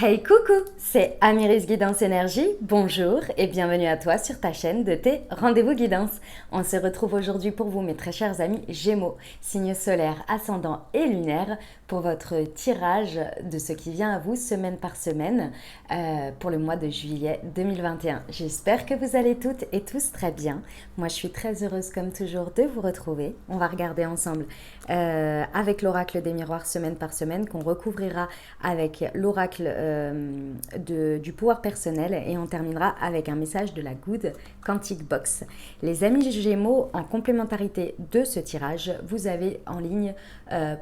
Hey coucou, c'est Amiris Guidance Énergie, bonjour et bienvenue à toi sur ta chaîne de tes rendez-vous guidance. On se retrouve aujourd'hui pour vous mes très chers amis Gémeaux, signe solaire, ascendant et lunaire, pour votre tirage de ce qui vient à vous semaine par semaine pour le mois de juillet 2021. J'espère que vous allez toutes et tous très bien. Moi je suis très heureuse comme toujours de vous retrouver. On va regarder ensemble avec l'oracle des miroirs semaine par semaine qu'on recouvrira avec l'oracle du pouvoir personnel et on terminera avec un message de la Good Quantic Box. Les amis Gémeaux, en complémentarité de ce tirage, vous avez en ligne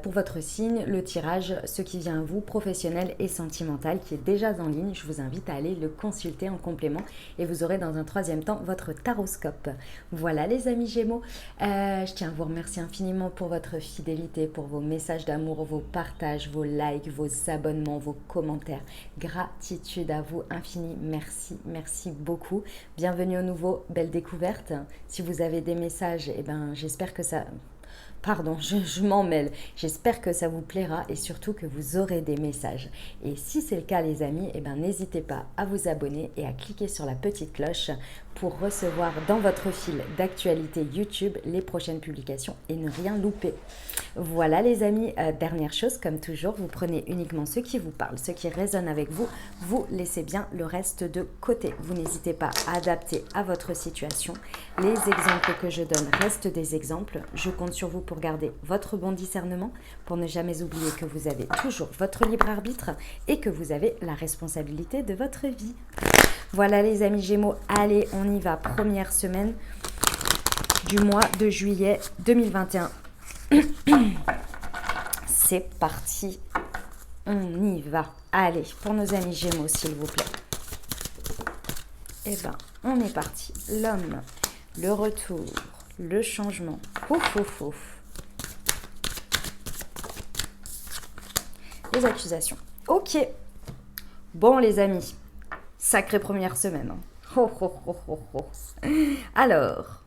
pour votre signe le tirage ce qui vient à vous professionnel et sentimental qui est déjà en ligne. Je vous invite à aller le consulter en complément et vous aurez dans un troisième temps votre taroscope. Voilà les amis Gémeaux, je tiens à vous remercier infiniment pour votre fidélité, pour vos messages d'amour, vos partages, vos likes, vos abonnements, vos commentaires. Gratitude à vous infinie, merci, merci beaucoup. Bienvenue au nouveau, belle découverte. Si vous avez des messages, eh ben, j'espère que ça... Pardon, je m'en mêle. J'espère que ça vous plaira et surtout que vous aurez des messages. Et si c'est le cas les amis, eh ben, n'hésitez pas à vous abonner et à cliquer sur la petite cloche pour recevoir dans votre fil d'actualité YouTube les prochaines publications et ne rien louper. Voilà les amis, dernière chose, comme toujours, vous prenez uniquement ce qui vous parle, ce qui résonne avec vous, vous laissez bien le reste de côté. Vous n'hésitez pas à adapter à votre situation. Les exemples que je donne restent des exemples. Je compte sur vous pour garder votre bon discernement, pour ne jamais oublier que vous avez toujours votre libre arbitre et que vous avez la responsabilité de votre vie. Voilà les amis Gémeaux, allez on y va, première semaine du mois de juillet 2021. C'est parti, on y va. Allez, pour nos amis Gémeaux s'il vous plaît. Eh ben, on est parti. L'homme, le retour, le changement. Ouf, ouf, ouf. Les accusations. Ok. Bon les amis, sacrée première semaine. Oh, oh, oh, oh, oh. Alors,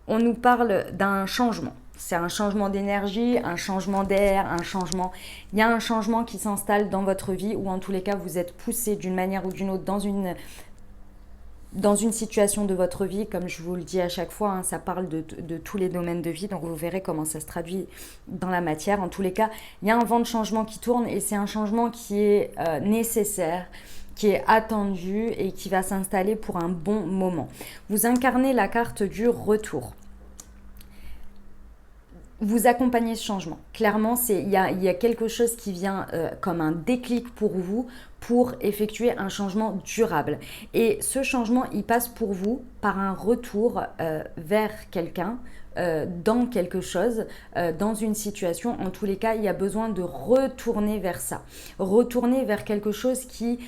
on nous parle d'un changement. C'est un changement d'énergie, un changement d'air, un changement... Il y a un changement qui s'installe dans votre vie ou en tous les cas, vous êtes poussé d'une manière ou d'une autre dans une situation de votre vie, comme je vous le dis à chaque fois, hein, ça parle de tous les domaines de vie, donc vous verrez comment ça se traduit dans la matière. En tous les cas, il y a un vent de changement qui tourne et c'est un changement qui est nécessaire, qui est attendu et qui va s'installer pour un bon moment. Vous incarnez la carte du retour. Vous accompagnez ce changement. Clairement, il y a quelque chose qui vient comme un déclic pour vous pour effectuer un changement durable. Et ce changement, il passe pour vous par un retour vers quelqu'un, dans quelque chose, dans une situation. En tous les cas, il y a besoin de retourner vers ça. Retourner vers quelque chose qui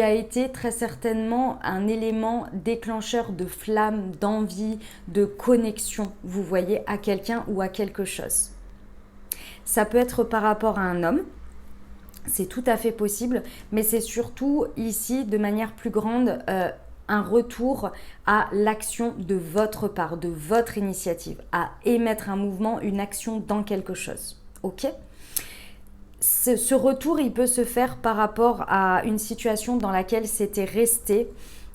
a été très certainement un élément déclencheur de flamme, d'envie, de connexion, vous voyez, à quelqu'un ou à quelque chose. Ça peut être par rapport à un homme, c'est tout à fait possible, mais c'est surtout ici, de manière plus grande, un retour à l'action de votre part, de votre initiative, à émettre un mouvement, une action dans quelque chose. Ok ? Ce retour, il peut se faire par rapport à une situation dans laquelle c'était resté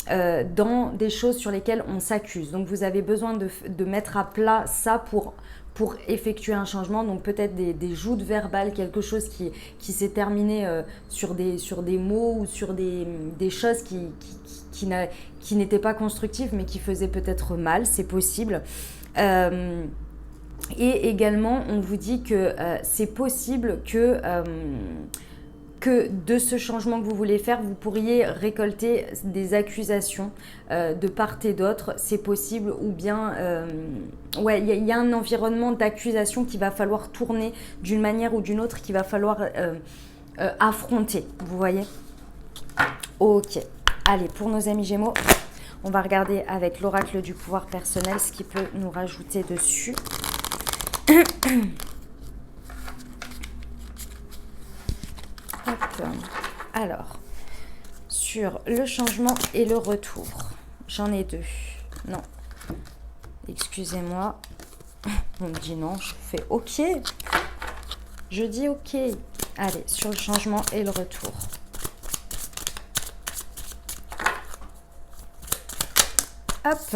dans des choses sur lesquelles on s'accuse. Donc, vous avez besoin de mettre à plat ça pour effectuer un changement. Donc, peut-être des joutes verbales, quelque chose qui s'est terminé sur des mots ou sur des choses qui n'étaient pas constructives, mais qui faisaient peut-être mal. C'est possible. Et également, on vous dit que c'est possible que de ce changement que vous voulez faire, vous pourriez récolter des accusations de part et d'autre. C'est possible ou bien... ouais, il y a un environnement d'accusation qu'il va falloir tourner d'une manière ou d'une autre, qu'il va falloir affronter. Vous voyez ? Ok. Allez, pour nos amis Gémeaux, on va regarder avec l'oracle du pouvoir personnel ce qui peut nous rajouter dessus. Hop. Alors, sur le changement et le retour, j'en ai deux. Non, excusez-moi. On me dit non, je fais ok. Je dis ok. Allez, sur le changement et le retour. Hop,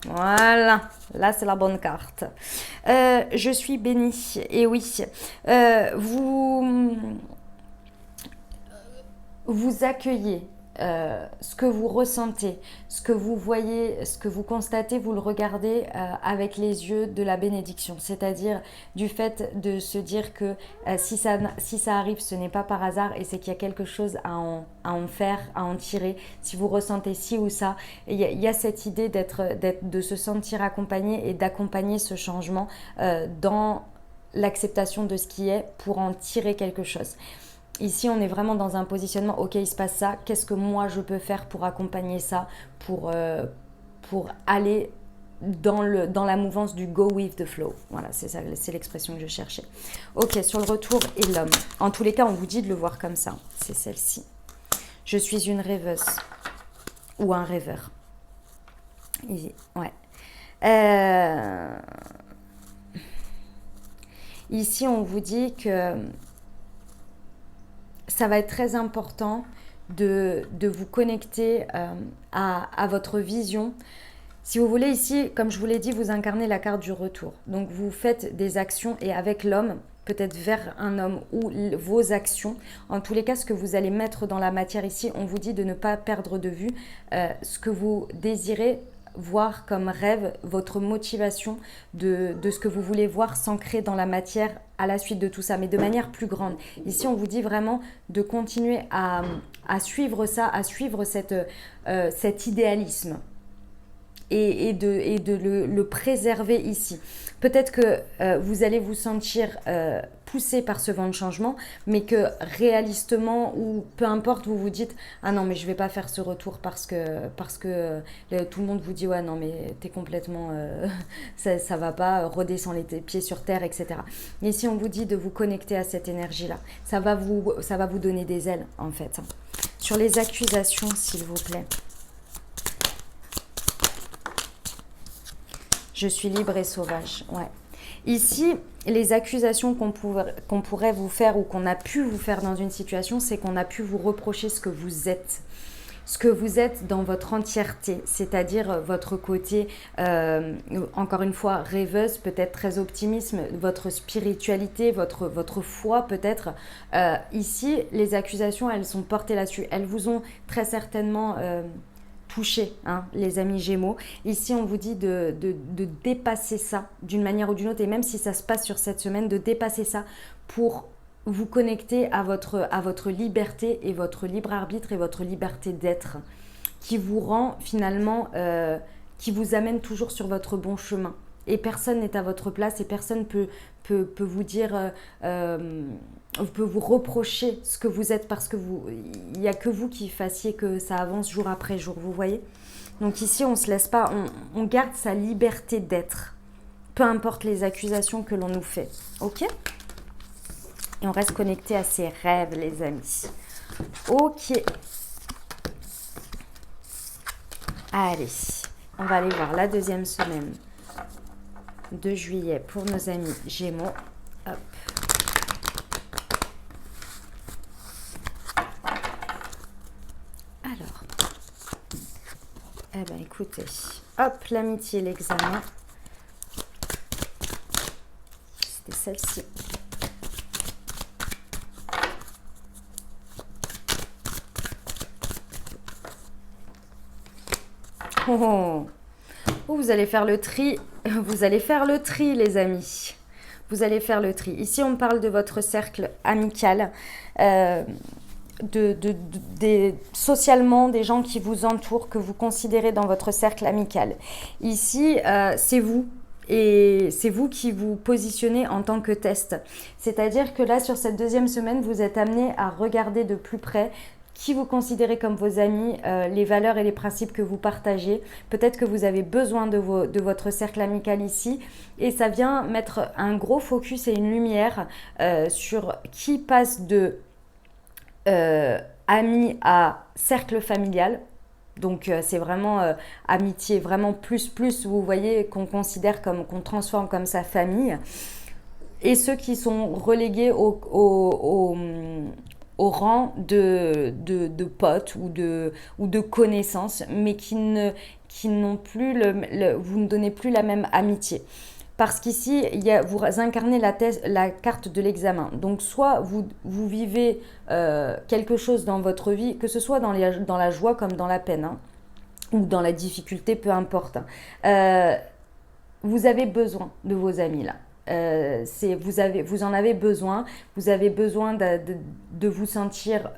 voilà, là c'est la bonne carte. Je suis bénie, et oui, vous, vous accueillez ce que vous ressentez, ce que vous voyez, ce que vous constatez, vous le regardez avec les yeux de la bénédiction, c'est-à-dire du fait de se dire que si ça arrive, ce n'est pas par hasard et c'est qu'il y a quelque chose à en faire, à en tirer. Si vous ressentez ci ou ça, il y a cette idée de se sentir accompagné et d'accompagner ce changement dans l'acceptation de ce qui est pour en tirer quelque chose. Ici, on est vraiment dans un positionnement, ok, il se passe ça, qu'est-ce que moi je peux faire pour accompagner ça, pour aller dans la mouvance du go with the flow. Voilà, c'est ça, c'est l'expression que je cherchais. Ok, sur le retour et l'homme. En tous les cas, on vous dit de le voir comme ça. C'est celle-ci. Je suis une rêveuse ou un rêveur. Ouais. Ici, on vous dit que ça va être très important de vous connecter à votre vision. Si vous voulez, ici, comme je vous l'ai dit, vous incarnez la carte du retour. Donc, vous faites des actions et avec l'homme, peut-être vers un homme ou vos actions. En tous les cas, ce que vous allez mettre dans la matière ici, on vous dit de ne pas perdre de vue ce que vous désirez voir comme rêve, votre motivation de ce que vous voulez voir s'ancrer dans la matière à la suite de tout ça, mais de manière plus grande. Ici, on vous dit vraiment de continuer à suivre ça, à suivre cet idéalisme et de le préserver ici. Peut-être que vous allez vous sentir poussé par ce vent de changement, mais que réalistement ou peu importe, vous vous dites ah non mais je vais pas faire ce retour parce que tout le monde vous dit ouais non mais t'es complètement ça va pas, redescends les pieds sur terre, etc. Et si on vous dit de vous connecter à cette énergie là, ça va vous donner des ailes en fait. Sur les accusations, s'il vous plaît. Je suis libre et sauvage. Ouais. Ici, les accusations qu'on pourrait vous faire ou qu'on a pu vous faire dans une situation, c'est qu'on a pu vous reprocher ce que vous êtes. Ce que vous êtes dans votre entièreté, c'est-à-dire votre côté, encore une fois, rêveuse, peut-être très optimiste, votre spiritualité, votre foi peut-être. Ici, les accusations, elles sont portées là-dessus. Elles vous ont très certainement touché, hein, les amis Gémeaux. Ici, on vous dit de dépasser ça d'une manière ou d'une autre, et même si ça se passe sur cette semaine, de dépasser ça pour vous connecter à votre liberté et votre libre arbitre et votre liberté d'être, qui vous rend finalement, qui vous amène toujours sur votre bon chemin. Et personne n'est à votre place et personne peut vous dire, peut vous reprocher ce que vous êtes parce que il n'y a que vous qui fassiez que ça avance jour après jour, vous voyez. Donc ici, on ne se laisse pas, on garde sa liberté d'être, peu importe les accusations que l'on nous fait, ok ? Et on reste connecté à ses rêves, les amis. Ok. Allez, on va aller voir la deuxième semaine de juillet pour nos amis Gémeaux. Hop. Alors, eh bien écoutez, hop, l'amitié, l'examen. C'était celle-ci. Oh, vous allez faire le tri. Vous allez faire le tri, les amis. Vous allez faire le tri. Ici, on parle de votre cercle amical, socialement, des gens qui vous entourent, que vous considérez dans votre cercle amical. Ici, c'est vous. Et c'est vous qui vous positionnez en tant que test. C'est-à-dire que là, sur cette deuxième semaine, vous êtes amené à regarder de plus près qui vous considérez comme vos amis, les valeurs et les principes que vous partagez. Peut-être que vous avez besoin de votre cercle amical ici. Et ça vient mettre un gros focus et une lumière sur qui passe de amis à cercle familial. Donc c'est vraiment amitié, vraiment plus, vous voyez, qu'on considère comme, qu'on transforme comme sa famille. Et ceux qui sont relégués au rang de potes ou de connaissances, mais qui n'ont plus vous ne donnez plus la même amitié. Parce qu'ici, vous incarnez la carte de l'examen. Donc, soit vous vivez quelque chose dans votre vie, que ce soit dans la joie comme dans la peine, hein, ou dans la difficulté, peu importe. Vous avez besoin de vos amis là. Vous en avez besoin. Vous avez besoin de vous sentir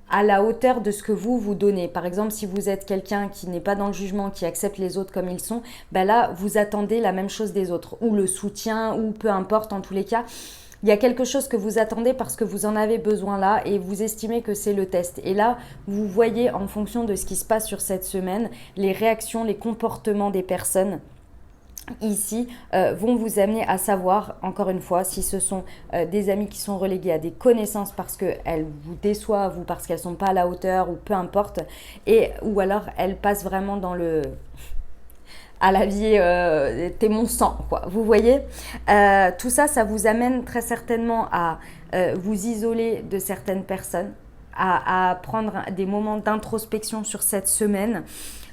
à la hauteur de ce que vous donnez. Par exemple, si vous êtes quelqu'un qui n'est pas dans le jugement, qui accepte les autres comme ils sont, ben là, vous attendez la même chose des autres, ou le soutien, ou peu importe, en tous les cas. Il y a quelque chose que vous attendez parce que vous en avez besoin là et vous estimez que c'est le test. Et là, vous voyez en fonction de ce qui se passe sur cette semaine, les réactions, les comportements des personnes ici vont vous amener à savoir, encore une fois, si ce sont des amis qui sont relégués à des connaissances parce qu'elles vous déçoivent ou parce qu'elles ne sont pas à la hauteur ou peu importe, ou alors elles passent vraiment à la vie, t'es mon sang, quoi. Vous voyez, tout ça, ça vous amène très certainement à vous isoler de certaines personnes, à prendre des moments d'introspection sur cette semaine.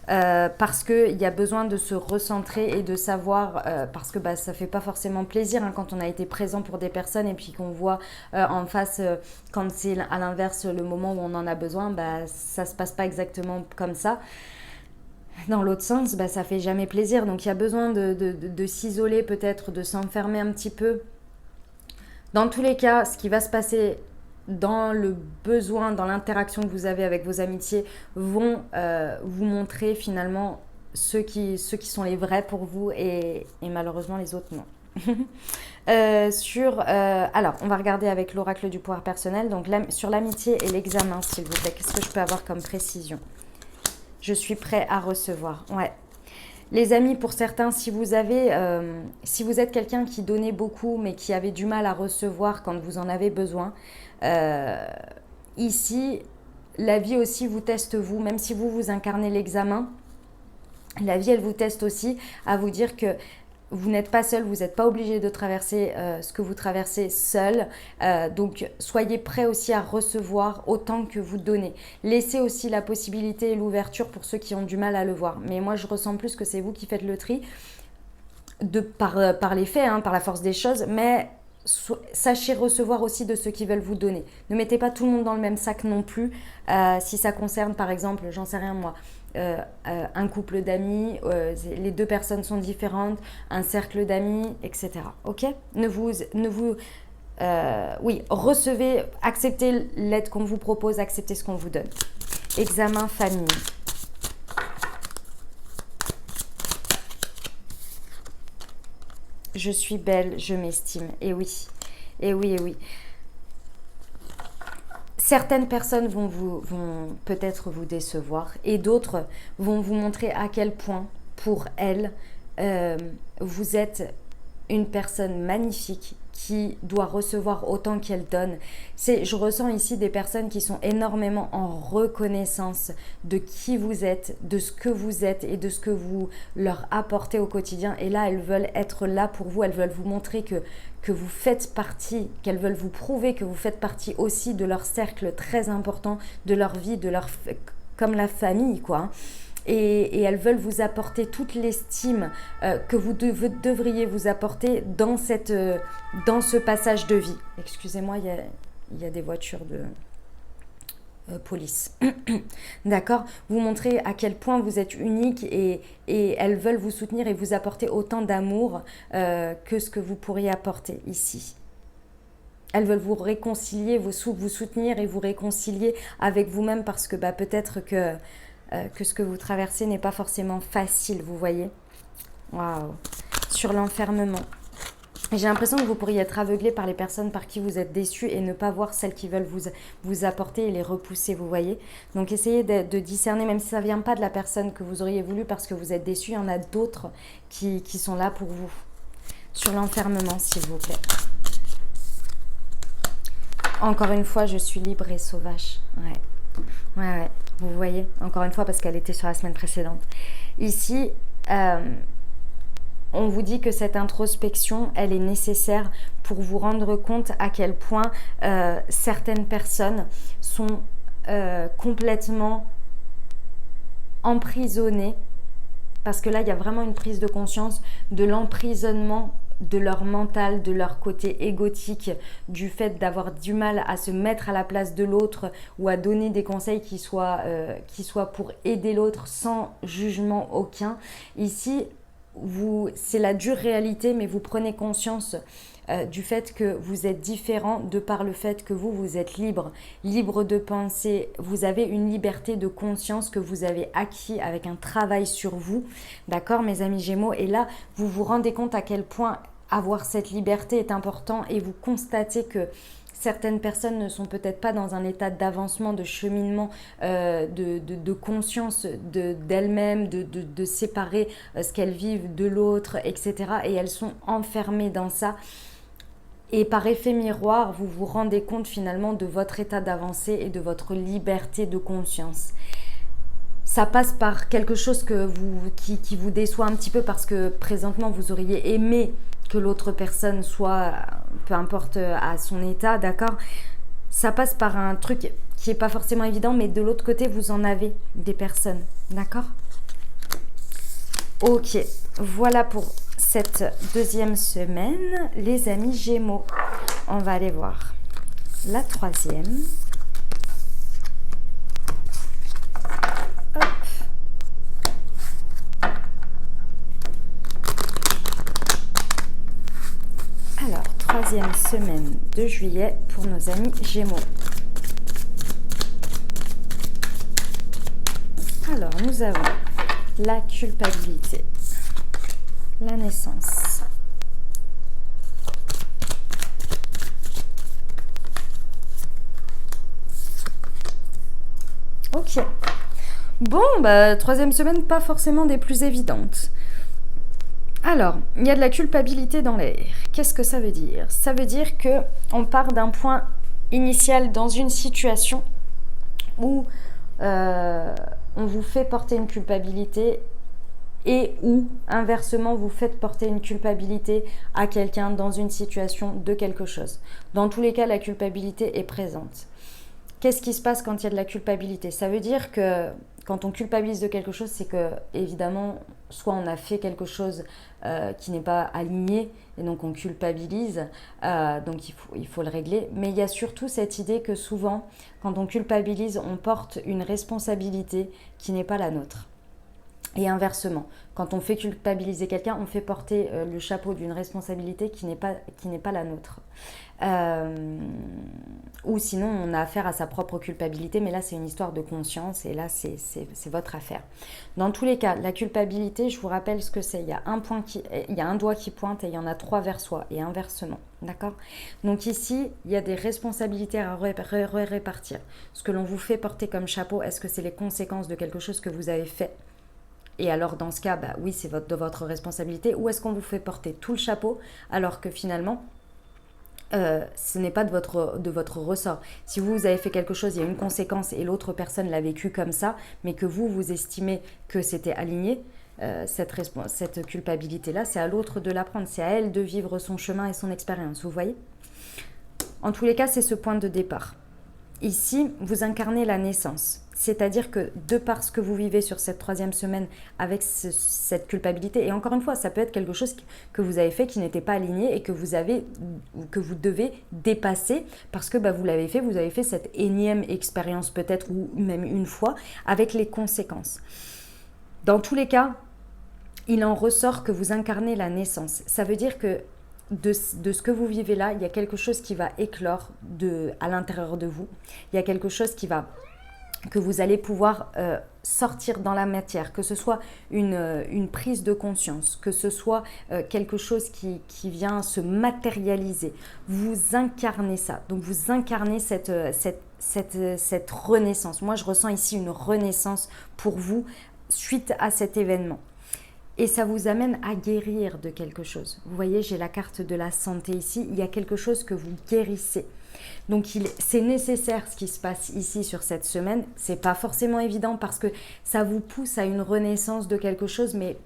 Parce qu'il y a besoin de se recentrer et de savoir, parce que ça fait pas forcément plaisir hein, quand on a été présent pour des personnes et puis qu'on voit en face, quand c'est à l'inverse le moment où on en a besoin, ça se passe pas exactement comme ça. Dans l'autre sens, ça fait jamais plaisir. Donc il y a besoin de s'isoler peut-être, de s'enfermer un petit peu. Dans tous les cas, ce qui va se passer dans le besoin, dans l'interaction que vous avez avec vos amitiés, vont vous montrer finalement ceux qui sont les vrais pour vous et malheureusement les autres non. Alors, on va regarder avec l'oracle du pouvoir personnel. Donc sur l'amitié et l'examen, s'il vous plaît, qu'est-ce que je peux avoir comme précision? Je suis prêt à recevoir. Ouais. Les amis, pour certains, si vous êtes quelqu'un qui donnait beaucoup mais qui avait du mal à recevoir quand vous en avez besoin, ici, la vie aussi vous teste vous, même si vous incarnez l'examen, la vie elle vous teste aussi à vous dire que vous n'êtes pas seul, vous n'êtes pas obligé de traverser ce que vous traversez seul. Donc, soyez prêts aussi à recevoir autant que vous donnez. Laissez aussi la possibilité et l'ouverture pour ceux qui ont du mal à le voir. Mais moi, je ressens plus que c'est vous qui faites le tri par les faits, hein, par la force des choses. Mais sachez recevoir aussi de ceux qui veulent vous donner. Ne mettez pas tout le monde dans le même sac non plus. Si ça concerne, par exemple, j'en sais rien moi, un couple d'amis, les deux personnes sont différentes, un cercle d'amis, etc. Ok ? Oui, recevez, acceptez l'aide qu'on vous propose, acceptez ce qu'on vous donne. Examen famille. Je suis belle, je m'estime. Et oui, et oui, et oui. Certaines personnes vont peut-être vous décevoir et d'autres vont vous montrer à quel point, pour elles, vous êtes une personne magnifique qui doit recevoir autant qu'elle donne. Je ressens ici des personnes qui sont énormément en reconnaissance de qui vous êtes, de ce que vous êtes et de ce que vous leur apportez au quotidien. Et là, elles veulent être là pour vous, elles veulent vous montrer que vous faites partie, qu'elles veulent vous prouver que vous faites partie aussi de leur cercle très important, de leur vie, comme la famille, quoi. Et elles veulent vous apporter toute l'estime que vous devriez vous apporter dans ce passage de vie. Excusez-moi, il y a des voitures de police. D'accord ? Vous montrez à quel point vous êtes unique et elles veulent vous soutenir et vous apporter autant d'amour que ce que vous pourriez apporter ici. Elles veulent vous réconcilier, vous soutenir et vous réconcilier avec vous-même parce que peut-être que ce que vous traversez n'est pas forcément facile, vous voyez. Waouh. Sur l'enfermement. J'ai l'impression que vous pourriez être aveuglé par les personnes par qui vous êtes déçus et ne pas voir celles qui veulent vous apporter et les repousser, vous voyez. Donc essayez de discerner, même si ça ne vient pas de la personne que vous auriez voulu parce que vous êtes déçus, il y en a d'autres qui sont là pour vous. Sur l'enfermement, s'il vous plaît. Encore une fois, je suis libre et sauvage. Ouais. Vous voyez, encore une fois, parce qu'elle était sur la semaine précédente. Ici, on vous dit que cette introspection, elle est nécessaire pour vous rendre compte à quel point certaines personnes sont complètement emprisonnées. Parce que là, il y a vraiment une prise de conscience de l'emprisonnement de leur mental, de leur côté égotique, du fait d'avoir du mal à se mettre à la place de l'autre ou à donner des conseils qui soient pour aider l'autre sans jugement aucun. Ici, c'est la dure réalité, mais vous prenez conscience du fait que vous êtes différent de par le fait que vous êtes libre de penser, vous avez une liberté de conscience que vous avez acquis avec un travail sur vous, d'accord mes amis Gémeaux, et là vous vous rendez compte à quel point avoir cette liberté est important et vous constatez que certaines personnes ne sont peut-être pas dans un état d'avancement, de cheminement, de conscience d'elles-mêmes, de séparer ce qu'elles vivent de l'autre, etc. Et elles sont enfermées dans ça. Et par effet miroir, vous vous rendez compte finalement de votre état d'avancée et de votre liberté de conscience. Ça passe par quelque chose qui vous déçoit un petit peu parce que présentement vous auriez aimé que l'autre personne soit, peu importe à son état, d'accord ? Ça passe par un truc qui n'est pas forcément évident, mais de l'autre côté, vous en avez des personnes, d'accord ? Ok, voilà pour cette deuxième semaine, les amis Gémeaux. On va aller voir la troisième. Hop. Alors, troisième semaine de juillet pour nos amis Gémeaux. Alors, nous avons la culpabilité, la naissance, ok. Bon, troisième semaine, pas forcément des plus évidentes. Alors, il y a de la culpabilité dans l'air. Qu'est-ce que ça veut dire ? Ça veut dire qu'on part d'un point initial dans une situation où on vous fait porter une culpabilité et où, inversement, vous faites porter une culpabilité à quelqu'un dans une situation de quelque chose. Dans tous les cas, la culpabilité est présente. Qu'est-ce qui se passe quand il y a de la culpabilité ? Ça veut dire que quand on culpabilise de quelque chose, c'est que, évidemment, soit on a fait quelque chose qui n'est pas aligné, et donc on culpabilise, donc il faut le régler. Mais il y a surtout cette idée que souvent, quand on culpabilise, on porte une responsabilité qui n'est pas la nôtre. Et inversement, quand on fait culpabiliser quelqu'un, on fait porter le chapeau d'une responsabilité qui n'est pas la nôtre. Ou sinon, on a affaire à sa propre culpabilité, mais là, c'est une histoire de conscience et là, c'est votre affaire. Dans tous les cas, la culpabilité, je vous rappelle ce que c'est. Il y a un doigt qui pointe et il y en a 3 vers soi et inversement. D'accord ? Donc ici, il y a des responsabilités à répartir. Ce que l'on vous fait porter comme chapeau, est-ce que c'est les conséquences de quelque chose que vous avez fait ? Et alors dans ce cas, oui, c'est de votre responsabilité. Ou est-ce qu'on vous fait porter tout le chapeau alors que finalement, ce n'est pas de votre ressort. Si vous avez fait quelque chose, il y a une conséquence et l'autre personne l'a vécu comme ça, mais que vous estimez que c'était aligné, cette culpabilité-là, c'est à l'autre de l'apprendre. C'est à elle de vivre son chemin et son expérience, vous voyez ? En tous les cas, c'est ce point de départ. Ici, vous incarnez la naissance. C'est-à-dire que de par ce que vous vivez sur cette 3e semaine avec cette culpabilité, et encore une fois, ça peut être quelque chose que vous avez fait qui n'était pas aligné et que vous devez dépasser parce que vous l'avez fait, vous avez fait cette énième expérience peut-être ou même une fois avec les conséquences. Dans tous les cas, il en ressort que vous incarnez la naissance. Ça veut dire que de ce que vous vivez là, il y a quelque chose qui va éclore à l'intérieur de vous. Il y a quelque chose que vous allez pouvoir sortir dans la matière, que ce soit une prise de conscience, que ce soit quelque chose qui vient se matérialiser. Vous incarnez ça, donc vous incarnez cette renaissance. Moi, je ressens ici une renaissance pour vous suite à cet événement. Et ça vous amène à guérir de quelque chose. Vous voyez, j'ai la carte de la santé ici. Il y a quelque chose que vous guérissez. Donc, c'est nécessaire ce qui se passe ici sur cette semaine. Ce n'est pas forcément évident parce que ça vous pousse à une renaissance de quelque chose, mais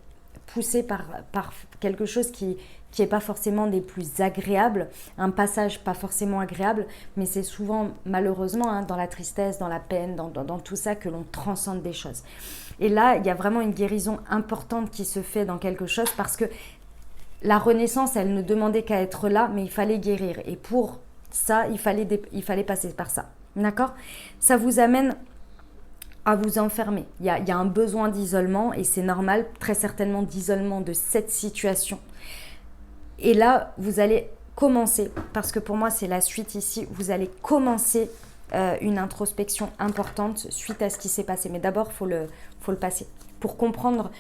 poussé par quelque chose qui n'est pas forcément des plus agréables, un passage pas forcément agréable, mais c'est souvent malheureusement hein, dans la tristesse, dans la peine, dans tout ça que l'on transcende des choses. Et là, il y a vraiment une guérison importante qui se fait dans quelque chose parce que la renaissance, elle ne demandait qu'à être là, mais il fallait guérir. Et pour ça, il fallait passer par ça. D'accord ? Ça vous amène à vous enfermer. Il y a un besoin d'isolement et c'est normal, très certainement d'isolement de cette situation. Et là, vous allez commencer, parce que pour moi c'est la suite ici, vous allez commencer une introspection importante suite à ce qui s'est passé. Mais d'abord, il faut le passer pour comprendre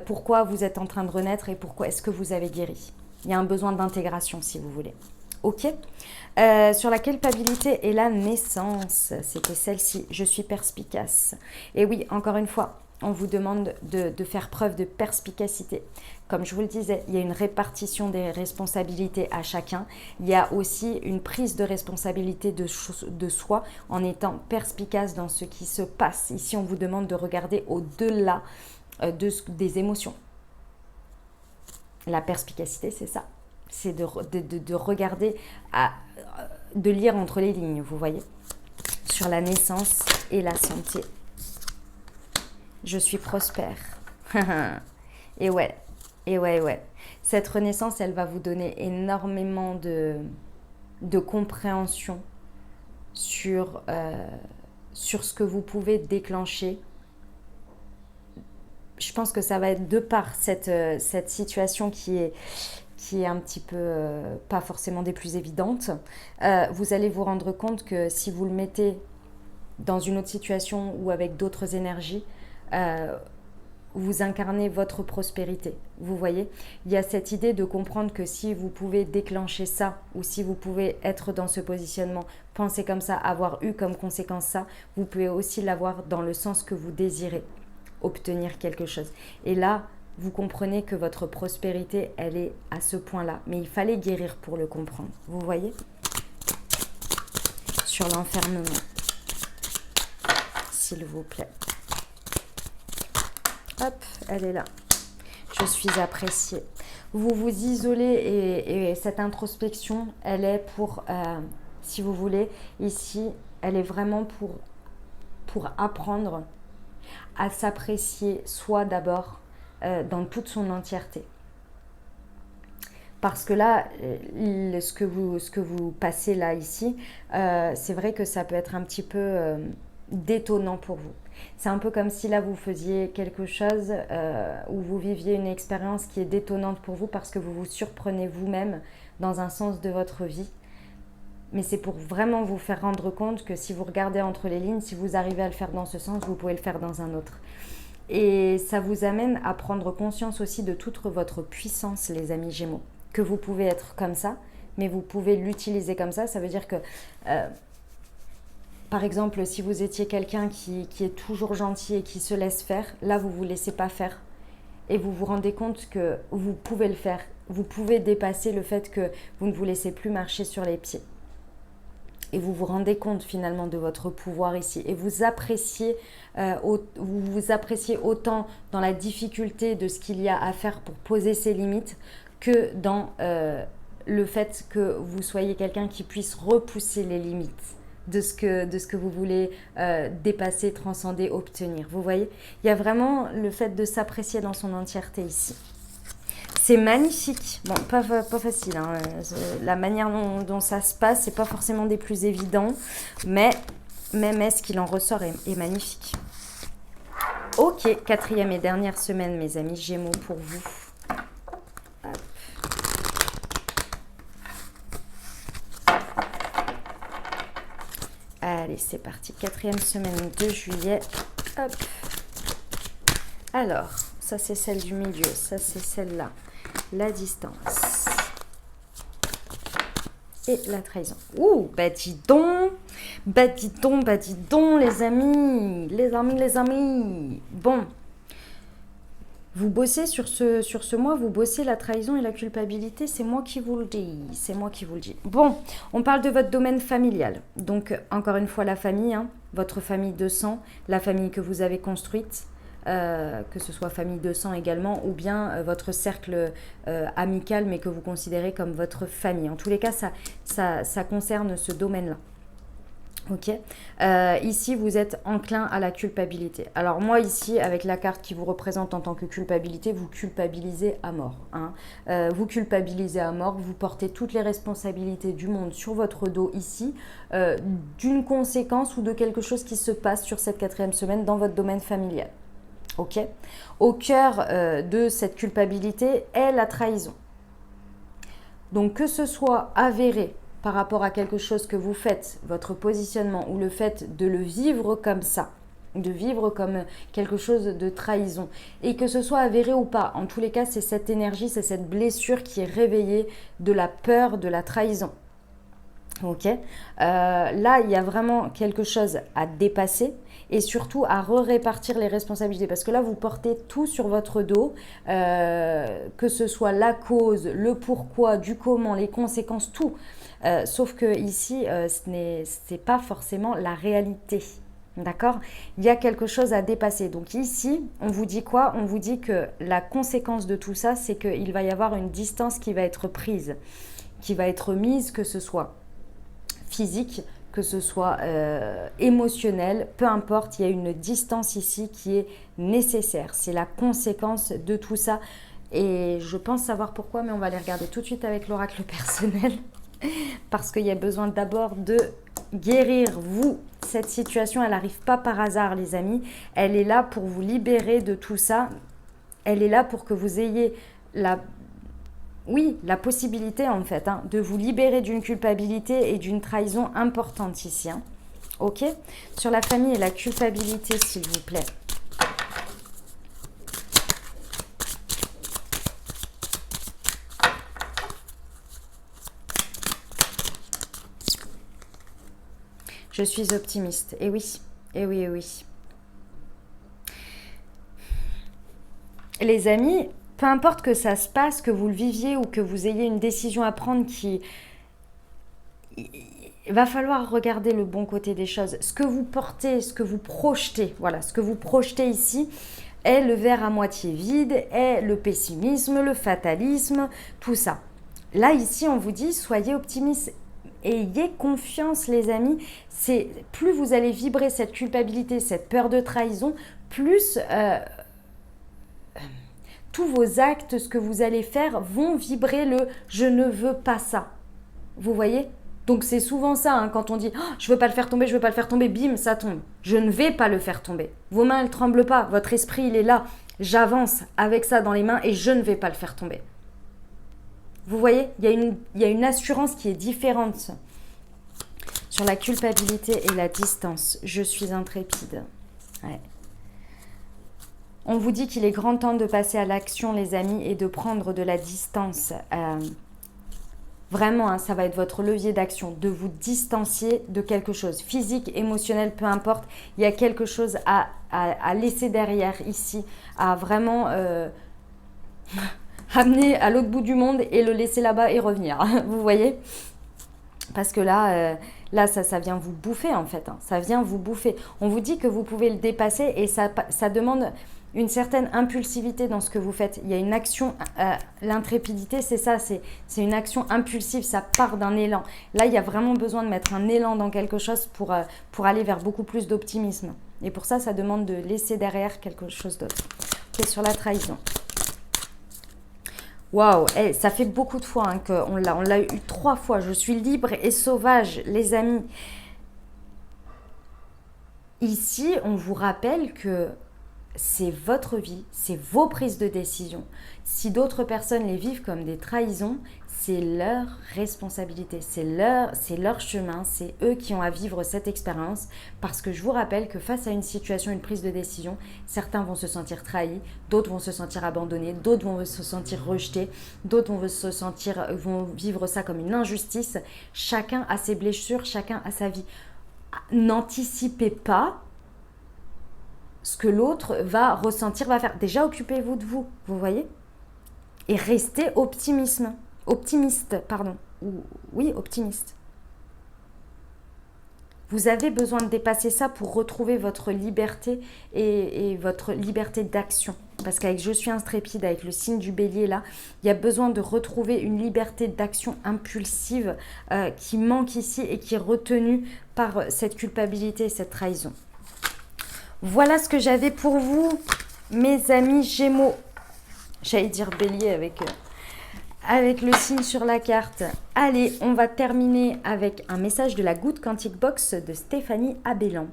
pourquoi vous êtes en train de renaître et pourquoi est-ce que vous avez guéri. Il y a un besoin d'intégration si vous voulez. Ok. Sur la culpabilité et la naissance, c'était celle-ci. Je suis perspicace. Et oui, encore une fois, on vous demande de faire preuve de perspicacité. Comme je vous le disais, il y a une répartition des responsabilités à chacun. Il y a aussi une prise de responsabilité de soi en étant perspicace dans ce qui se passe. Ici, on vous demande de regarder au-delà des émotions. La perspicacité, c'est ça. C'est de regarder, de lire entre les lignes, vous voyez, sur la naissance et la santé. Je suis prospère. Et ouais. Cette renaissance, elle va vous donner énormément de compréhension sur ce que vous pouvez déclencher. Je pense que ça va être de par cette situation qui est un petit peu pas forcément des plus évidentes. Vous allez vous rendre compte que si vous le mettez dans une autre situation ou avec d'autres énergies, vous incarnez votre prospérité. Vous voyez, il y a cette idée de comprendre que si vous pouvez déclencher ça ou si vous pouvez être dans ce positionnement, penser comme ça, avoir eu comme conséquence ça, vous pouvez aussi l'avoir dans le sens que vous désirez, obtenir quelque chose. Et là, vous comprenez que votre prospérité, elle est à ce point-là. Mais il fallait guérir pour le comprendre. Vous voyez ? Sur l'enfermement. S'il vous plaît. Hop, elle est là. Je suis appréciée. Vous vous isolez et cette introspection, elle est pour, si vous voulez, ici, elle est vraiment pour apprendre à s'apprécier soi d'abord dans toute son entièreté. Parce que là, ce que vous passez là, ici, c'est vrai que ça peut être un petit peu détonnant pour vous. C'est un peu comme si là, vous faisiez quelque chose où vous viviez une expérience qui est détonnante pour vous parce que vous vous surprenez vous-même dans un sens de votre vie. Mais c'est pour vraiment vous faire rendre compte que si vous regardez entre les lignes, si vous arrivez à le faire dans ce sens, vous pouvez le faire dans un autre. Et ça vous amène à prendre conscience aussi de toute votre puissance, les amis Gémeaux. Que vous pouvez être comme ça, mais vous pouvez l'utiliser comme ça. Ça veut dire que, par exemple, si vous étiez quelqu'un qui est toujours gentil et qui se laisse faire, là, vous ne vous laissez pas faire. Et vous vous rendez compte que vous pouvez le faire. Vous pouvez dépasser le fait que vous ne vous laissez plus marcher sur les pieds. Et vous vous rendez compte finalement de votre pouvoir ici. Et vous appréciez autant dans la difficulté de ce qu'il y a à faire pour poser ses limites que dans le fait que vous soyez quelqu'un qui puisse repousser les limites de ce que vous voulez dépasser, transcender, obtenir. Vous voyez, il y a vraiment le fait de s'apprécier dans son entièreté ici. C'est magnifique. Bon, pas facile. Hein. La manière dont ça se passe, c'est pas forcément des plus évidents, mais ce qu'il en ressort est magnifique. Ok, 4e et dernière semaine, mes amis Gémeaux, pour vous. Hop. Allez, c'est parti. 4e semaine de juillet. Hop. Alors, ça c'est celle du milieu, ça c'est celle-là. La distance. Et la trahison. Ouh, bah dis donc, les amis. Bon, vous bossez sur ce mois, vous bossez la trahison et la culpabilité, c'est moi qui vous le dis, Bon, on parle de votre domaine familial. Donc, encore une fois, la famille, hein, votre famille de sang, la famille que vous avez construite, que ce soit famille de sang également, ou bien votre cercle amical, mais que vous considérez comme votre famille. En tous les cas, ça concerne ce domaine-là. Ok. Ici, vous êtes enclin à la culpabilité. Alors moi, ici, avec la carte qui vous représente en tant que culpabilité, vous culpabilisez à mort. Hein. Vous culpabilisez à mort, vous portez toutes les responsabilités du monde sur votre dos ici, d'une conséquence ou de quelque chose qui se passe sur cette 4e semaine dans votre domaine familial. Ok. Au cœur de cette culpabilité est la trahison. Donc que ce soit avéré par rapport à quelque chose que vous faites, votre positionnement, ou le fait de le vivre comme ça, de vivre comme quelque chose de trahison, et que ce soit avéré ou pas, en tous les cas, c'est cette énergie, c'est cette blessure qui est réveillée de la peur de la trahison. Ok, là, il y a vraiment quelque chose à dépasser et surtout à répartir les responsabilités parce que là, vous portez tout sur votre dos, que ce soit la cause, le pourquoi, du comment, les conséquences, tout. Sauf que ici, c'est pas forcément la réalité. D'accord? Il y a quelque chose à dépasser. Donc ici, on vous dit quoi? On vous dit que la conséquence de tout ça, c'est qu'il va y avoir une distance qui va être prise, qui va être mise, que ce soit physique, que ce soit émotionnel, peu importe, il y a une distance ici qui est nécessaire. C'est la conséquence de tout ça. Et je pense savoir pourquoi, mais on va aller regarder tout de suite avec l'oracle personnel. Parce qu'il y a besoin d'abord de guérir vous. Cette situation, elle n'arrive pas par hasard, les amis. Elle est là pour vous libérer de tout ça. Elle est là pour que vous ayez la possibilité en fait de vous libérer d'une culpabilité et d'une trahison importante ici. Hein. Ok? Sur la famille et la culpabilité, s'il vous plaît. Je suis optimiste. Et oui, et oui, et oui. Les amis, peu importe que ça se passe, que vous le viviez ou que vous ayez une décision à prendre il va falloir regarder le bon côté des choses. Ce que vous portez, ce que vous projetez, voilà, ce que vous projetez ici est le verre à moitié vide, est le pessimisme, le fatalisme, tout ça. Là, ici, on vous dit, soyez optimistes. Ayez confiance, les amis. C'est plus vous allez vibrer cette culpabilité, cette peur de trahison, plus tous vos actes, ce que vous allez faire, vont vibrer le « je ne veux pas ça ». Vous voyez ? Donc c'est souvent ça, quand on dit oh, « je ne veux pas le faire tomber, je ne veux pas le faire tomber », bim, ça tombe. Je ne vais pas le faire tomber. Vos mains, elles ne tremblent pas. Votre esprit, il est là. J'avance avec ça dans les mains et je ne vais pas le faire tomber. Vous voyez ? Il y a une assurance qui est différente. Sur la culpabilité et la distance, je suis intrépide. Ouais. On vous dit qu'il est grand temps de passer à l'action, les amis, et de prendre de la distance. Vraiment, ça va être votre levier d'action, de vous distancier de quelque chose, physique, émotionnel, peu importe. Il y a quelque chose à laisser derrière ici, à vraiment amener à l'autre bout du monde et le laisser là-bas et revenir. Vous voyez ? Parce que là, ça vient vous bouffer en fait. Ça vient vous bouffer. On vous dit que vous pouvez le dépasser et ça demande une certaine impulsivité dans ce que vous faites. Il y a une action, l'intrépidité, c'est ça, c'est une action impulsive, ça part d'un élan. Là, il y a vraiment besoin de mettre un élan dans quelque chose pour aller vers beaucoup plus d'optimisme. Et pour ça, ça demande de laisser derrière quelque chose d'autre. Ok, sur la trahison. Waouh, ça fait beaucoup de fois qu'on l'a eu 3 fois. Je suis libre et sauvage, les amis. Ici, on vous rappelle que c'est votre vie, c'est vos prises de décision. Si d'autres personnes les vivent comme des trahisons, c'est leur responsabilité, c'est leur chemin, c'est eux qui ont à vivre cette expérience. Parce que je vous rappelle que face à une situation, une prise de décision, certains vont se sentir trahis, d'autres vont se sentir abandonnés, d'autres vont se sentir rejetés, d'autres vont vivre ça comme une injustice. Chacun a ses blessures, chacun a sa vie. N'anticipez pas ce que l'autre va ressentir, va faire. Déjà, occupez-vous de vous, vous voyez ? Et restez optimiste. Oui, optimiste. Vous avez besoin de dépasser ça pour retrouver votre liberté et votre liberté d'action. Parce qu'avec je suis intrépide, avec le signe du bélier là, il y a besoin de retrouver une liberté d'action impulsive qui manque ici et qui est retenue par cette culpabilité et cette trahison. Voilà ce que j'avais pour vous, mes amis Gémeaux. J'allais dire bélier avec le signe sur la carte. Allez, on va terminer avec un message de la Good Quantic Box de Stéphanie Abellan.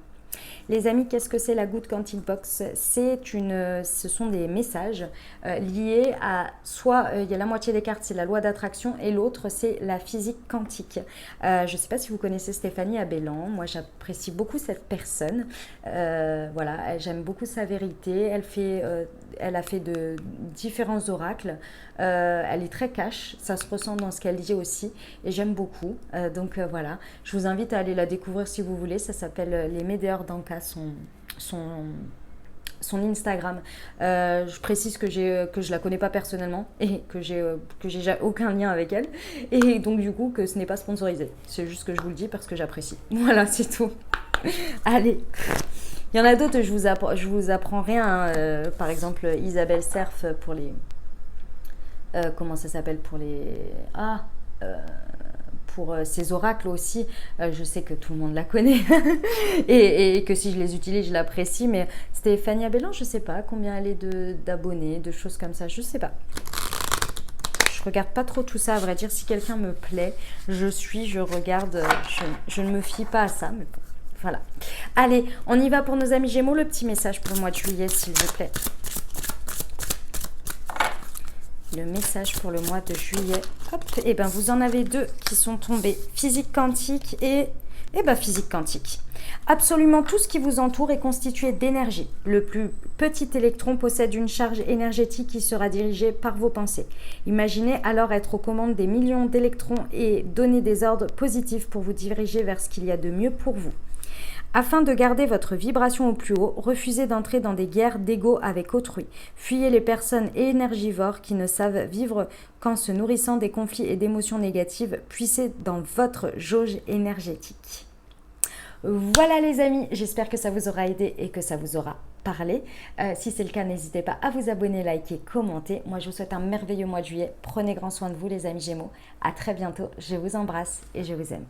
Les amis, qu'est-ce que c'est la Good Quantic Box? Ce sont des messages liés à soit il y a la moitié des cartes, c'est la loi d'attraction et l'autre c'est la physique quantique. Je ne sais pas si vous connaissez Stéphanie Abellan, moi j'apprécie beaucoup cette personne. Voilà, j'aime beaucoup sa vérité, elle a fait de différents oracles, elle est très cash, ça se ressent dans ce qu'elle dit aussi et j'aime beaucoup. Donc voilà, je vous invite à aller la découvrir si vous voulez, ça s'appelle Les Médéors d'Anka, son Instagram. Je précise que je la connais pas personnellement et que j'ai aucun lien avec elle et donc du coup que ce n'est pas sponsorisé. C'est juste que je vous le dis parce que j'apprécie. Voilà, c'est tout. Allez. Il y en a d'autres, je vous apprends rien. Par exemple, Isabelle Serf pour les... comment ça s'appelle pour les... pour ces oracles aussi, je sais que tout le monde la connaît et que si je les utilise, je l'apprécie, mais Stéphanie Abellan, je sais pas combien elle est d'abonnés, de choses comme ça, je sais pas. Je regarde pas trop tout ça, à vrai dire, si quelqu'un me plaît, je regarde, je ne me fie pas à ça, mais bon, voilà. Allez, on y va pour nos amis Gémeaux, le petit message pour le mois de juillet, s'il vous plaît. Le message pour le mois de juillet. Hop, et ben vous en avez deux qui sont tombés. Physique quantique et physique quantique. Absolument tout ce qui vous entoure est constitué d'énergie. Le plus petit électron possède une charge énergétique qui sera dirigée par vos pensées. Imaginez alors être aux commandes des millions d'électrons et donner des ordres positifs pour vous diriger vers ce qu'il y a de mieux pour vous. Afin de garder votre vibration au plus haut, refusez d'entrer dans des guerres d'ego avec autrui. Fuyez les personnes énergivores qui ne savent vivre qu'en se nourrissant des conflits et d'émotions négatives. Puissez dans votre jauge énergétique. Voilà les amis, j'espère que ça vous aura aidé et que ça vous aura parlé. Si c'est le cas, n'hésitez pas à vous abonner, liker, commenter. Moi, je vous souhaite un merveilleux mois de juillet. Prenez grand soin de vous les amis Gémeaux. À très bientôt, je vous embrasse et je vous aime.